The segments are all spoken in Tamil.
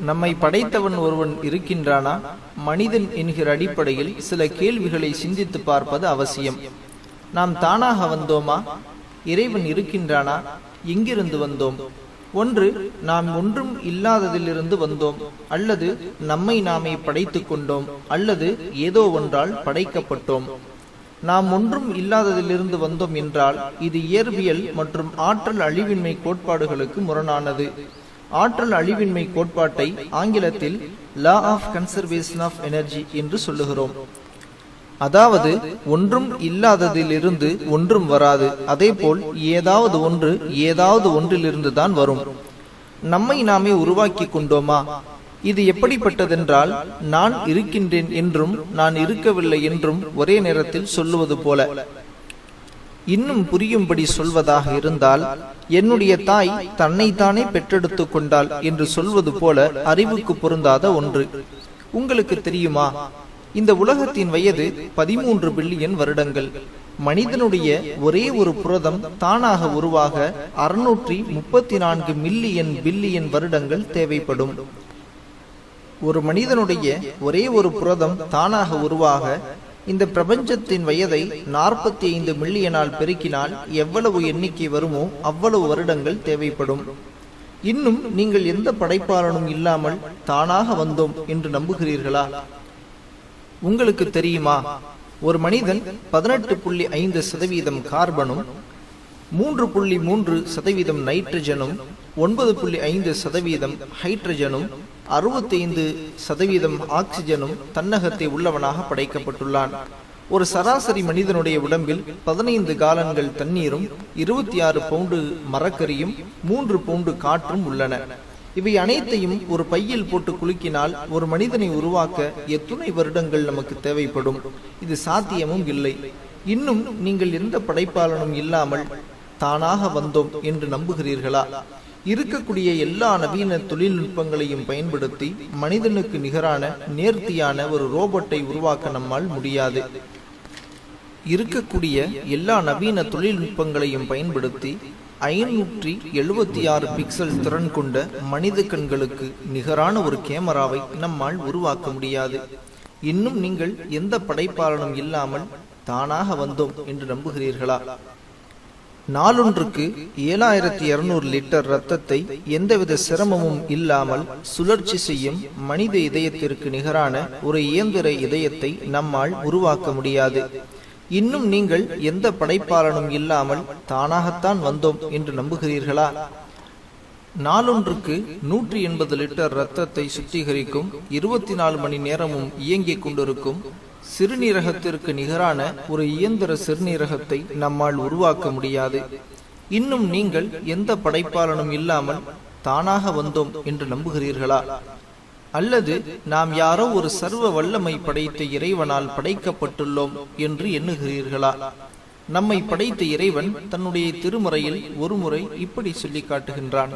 நம்மை படைத்தவன் ஒருவன் இருக்கின்றானா? மனிதன் என்கிற அடிப்படையில் சில கேள்விகளை சிந்தித்து பார்ப்பது அவசியம். நாம் தானாக வந்தோமா? இறைவன் இருக்கின்றானா? எங்கிருந்து வந்தோம்? ஒன்று, நாம் ஒன்றும் இல்லாததிலிருந்து வந்தோம், அல்லது நம்மை நாமே படைத்து கொண்டோம், அல்லது ஏதோ ஒன்றால் படைக்கப்பட்டோம். நாம் ஒன்றும் இல்லாததிலிருந்து வந்தோம் என்றால் இது இயற்பியல் மற்றும் ஆற்றல் அழிவின்மை கோட்பாடுகளுக்கு முரணானது. ஆற்றல் அழிவின்மை கோட்பாட்டை ஆங்கிலத்தில் law of conservation of energy என்று சொல்லுகிறோம். அதாவது ஒன்றும் இல்லாததிலிருந்து ஒன்றும் வராது. அதேபோல் ஏதாவது ஒன்று ஏதாவது ஒன்றிலிருந்து தான் வரும். நம்மை நாமே உருவாக்கி கொண்டோமா? இது எப்படிப்பட்டதென்றால், நான் இருக்கின்றேன் என்றும் நான் இருக்கவில்லை என்றும் ஒரே நேரத்தில் சொல்லுவது போல. இன்னும் புரியும்படி சொல்வதாக இருந்தால், என்னுடைய தாய் தன்னைத்தானே பெற்றெடுத்து கொண்டாள் என்று சொல்வது போல அறிவுக்கு பொருந்தாத ஒன்று. உங்களுக்கு தெரியுமா, இந்த உலகத்தின் வயது 13 பில்லியன் வருடங்கள். மனிதனுடைய ஒரே ஒரு புரதம் தானாக உருவாக 634 மில்லியன் பில்லியன் வருடங்கள் தேவைப்படும். ஒரு மனிதனுடைய ஒரே ஒரு புரதம் தானாக உருவாக இந்த பிரபஞ்சத்தின் வயதை 45 மில்லியனால் பெருக்கினால் எவ்வளவு எண்ணிக்கை வருமோ அவ்வளவு வருடங்கள் தேவைப்படும். இன்னும் நீங்கள் எந்த படைப்பாளனும் இல்லாமல் தானாக வந்தோம் என்று நம்புகிறீர்களா? உங்களுக்கு தெரியுமா, ஒரு மனிதன் 18.5% கார்பனும், 3.3% நைட்ரஜனும், 9.5% ஹைட்ரஜனும், 65% ஆக்சிஜனும் தன்னகத்தை உள்ளவனாக படைக்கப்பட்டுள்ளான். ஒரு சராசரி மனிதனுடைய உடம்பில் 15 காலன்கள் தண்ணீரும் 26 பவுண்டு மரக்கரியும் 3 பவுண்டு காற்றும் உள்ளன. இவை அனைத்தையும் ஒரு பையில் போட்டு குலுக்கினால் ஒரு மனிதனை உருவாக்க எத்துணை வருடங்கள் நமக்கு தேவைப்படும்? இது சாத்தியமும் இல்லை. இன்னும் நீங்கள் எந்த படைப்பாளனும் இல்லாமல் தானாக வந்தோம் என்று நம்புகிறீர்களா? இருக்கக்கூடிய எல்லா நவீன தொழில்நுட்பங்களையும் பயன்படுத்தி மனிதனுக்கு நிகரான நேர்த்தியான ஒரு ரோபோட்டை உருவாக்க நம்மால் முடியாது. இருக்கக்கூடிய எல்லா நவீன தொழில்நுட்பங்களையும் பயன்படுத்தி 576 பிக்சல் திறன் கொண்ட மனித கண்களுக்கு நிகரான ஒரு கேமராவை நம்மால் உருவாக்க முடியாது. இன்னும் நீங்கள் எந்த படைப்பாளனும் இல்லாமல் தானாக வந்தோம் என்று நம்புகிறீர்களா? நாளொன்றுக்கு 7200 லிட்டர் இரத்தத்தை எந்தவித சிரமமும் இல்லாமல் சுழற்சி செய்யும் மனித இதயத்திற்கு நிகரான ஒரு இயந்திர இதயத்தை நம்மால் உருவாக்க முடியாது. இன்னும் நீங்கள் எந்த படைப்பாளனும் இல்லாமல் தானாகத்தான் வந்தோம் என்று நம்புகிறீர்களா? நாளொன்றுக்கு 180 லிட்டர் இரத்தத்தை சுத்திகரிக்கும் 24 மணி நேரமும் இயங்கிக் கொண்டிருக்கும் சிறுநீரகத்திற்கு நிகரான ஒரு இயந்திர சிறுநீரகத்தை நம்மால் உருவாக்க முடியாது. இன்னும் நீங்கள் எந்த படைப்பாளனும் இல்லாமல் தானாக வந்தோம் என்று நம்புகிறீர்களா? அல்லது நாம் யாரோ ஒரு சர்வ வல்லமை படைத்த இறைவனால் படைக்கப்பட்டுள்ளோம் என்று எண்ணுகிறீர்களா? நம்மை படைத்த இறைவன் தன்னுடைய திருமறையில் ஒரு முறை இப்படி சொல்லி காட்டுகின்றான்.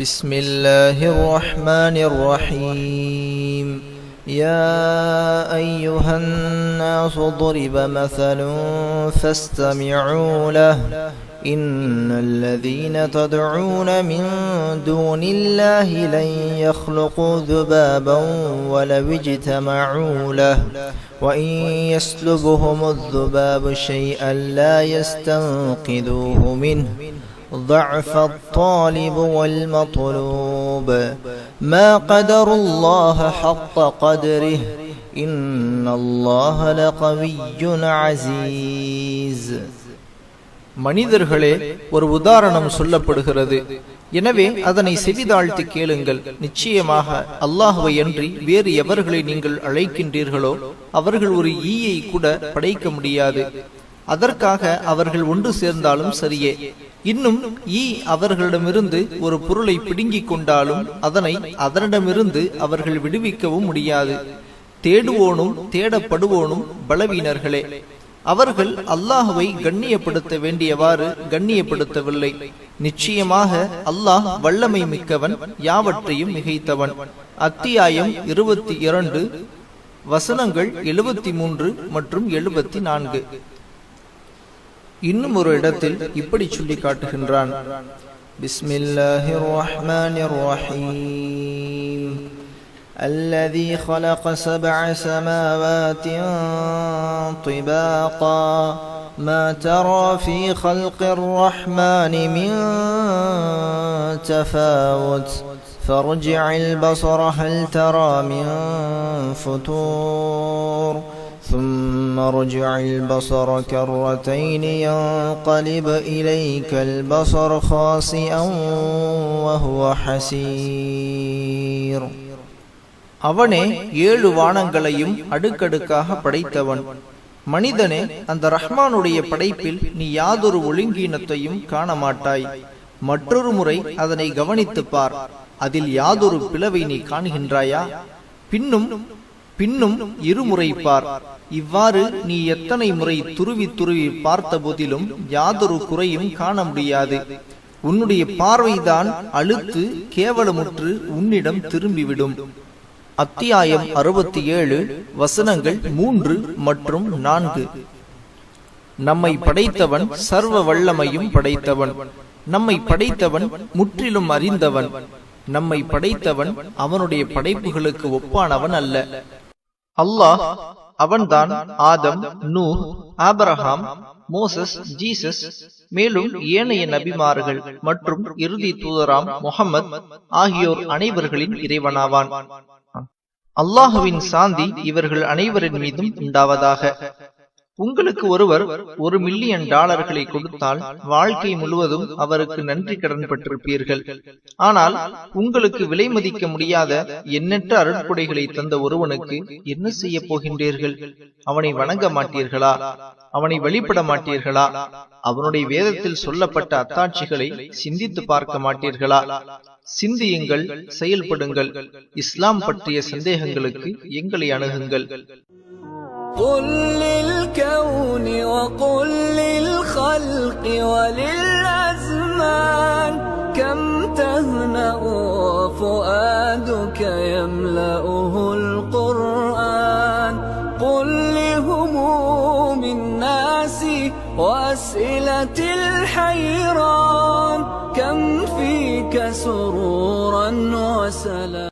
பிஸ்மில்லாஹிர் ரஹ்மானிர் ரஹீம். யா அய்யுஹன் நாஸு ضرب مثل فاستمعوا له إن الذين تدعون من دون الله لن يخلقوا ذبابا ولو اجتمعوا له وإن يسلبهم الذباب شيئا لا يستنقذوه منه ضعف الطالب والمطلوب ما قدر الله حق قدره إن الله لقوي عزيز. மனிதர்களே, ஒரு உதாரணம் சொல்லப்படுகிறது. எனவே அதனை செவிதாழ்த்தி கேளுங்கள். நிச்சயமாக அல்லாஹ்வை அன்றி வேறு எவர்களை நீங்கள் அழைக்கின்றீர்களோ அவர்கள் ஒரு ஈயை கூட படைக்க முடியாது. அதற்காக அவர்கள் ஒன்று சேர்ந்தாலும் சரியே. இன்னும் ஈ அவர்களிடமிருந்து ஒரு பொருளை பிடுங்கிக் கொண்டாலும் அதனை அதனிடமிருந்து அவர்கள் விடுவிக்கவும் முடியாது. தேடுவோனும் தேடப்படுவோனும் பலவீனர்களே. அவர்கள் அல்லாஹ்வை கண்ணியப்படுத்த வேண்டியவாறு கண்ணியப்படுத்தவில்லை. நிச்சயமாக அல்லாஹ் வல்லமை மிக்கவன், யாவற்றையும் மிகைத்தவன். அத்தியாயம் 22 வசனங்கள் 73 மற்றும் 74. இன்னும் ஒரு இடத்தில் இப்படி சொல்லி காட்டுகின்றான். بسم الله الرحمن الرحيم الذي خلق 7 سماوات طباقا ما ترى في خلق الرحمن من تفاوت فارجع البصر هل ترى من فتور ثم ارجع البصر كرتين ينقلب إليك البصر خاسئا وهو حسير. அவனே 7 வானங்களையும் அடுக்கடுக்காக படைத்தவன். மனிதனே, அந்த ரஹ்மானுடைய படைப்பில் நீ யாதொரு ஒழுங்கீனத்தையும் காண மாட்டாய். மற்றொரு முறை அதனை கவனித்துப் பார், அதில் யாதொரு பிளவை நீ காண்கின்றாயா? பின்னும் இருமுறை பார். இவ்வாறு நீ எத்தனை முறை துருவி துருவி பார்த்த போதிலும் யாதொரு குறையும் காண முடியாது. உன்னுடைய பார்வைதான் அழுத்து கேவலமுற்று உன்னிடம் திரும்பிவிடும். அத்தியாயம் 67 வசனங்கள் 3 மற்றும் 4. நம்மை படைத்தவன் சர்வ வல்லமையும் படைத்தவன். நம்மை படைத்தவன் முற்றிலும் அறிந்தவன். நம்மை படைத்தவன் அவனுடைய படைப்புகளுக்கு ஒப்பானவன் அல்ல. அல்லாஹ் அவன்தான் ஆதம், நூஹ், ஆபிரகாம், மோசஸ், ஜீசஸ், மேலும் ஏனைய நபிமார்கள் மற்றும் இறுதி தூதராம் முஹம்மத் ஆகியோர் அனைவர்களின் இறைவனாவான். அல்லாஹுவின் சாந்தி இவர்கள் அனைவரின் மீதும் உண்டாவதாக. உங்களுக்கு ஒருவர் $1 மில்லியன் கொடுத்தால் வாழ்க்கை முழுவதும் அவருக்கு நன்றி கடன் பட்டிருப்பீர்கள். ஆனால் உங்களுக்கு விலை மதிக்க முடியாத எண்ணற்ற அருட்கொடைகளை தந்த ஒருவனுக்கு என்ன செய்ய போகின்றீர்கள்? அவனை வணங்க மாட்டீர்களா? அவனை வழிபட மாட்டீர்களா? அவனுடைய வேதத்தில் சொல்லப்பட்ட அத்தாட்சிகளை சிந்தித்து பார்க்க மாட்டீர்களா? சிந்தியுங்கள், செயல்படுங்கள். இஸ்லாம் பற்றிய சந்தேகங்களுக்கு எங்களை அணுகுங்கள். قل للكون وقل للخلق وللأزمان كم تهنأ وفؤادك يملأه القرآن قل لهموم الناس وأسئلة الحيران كم فيك سرورا وسلام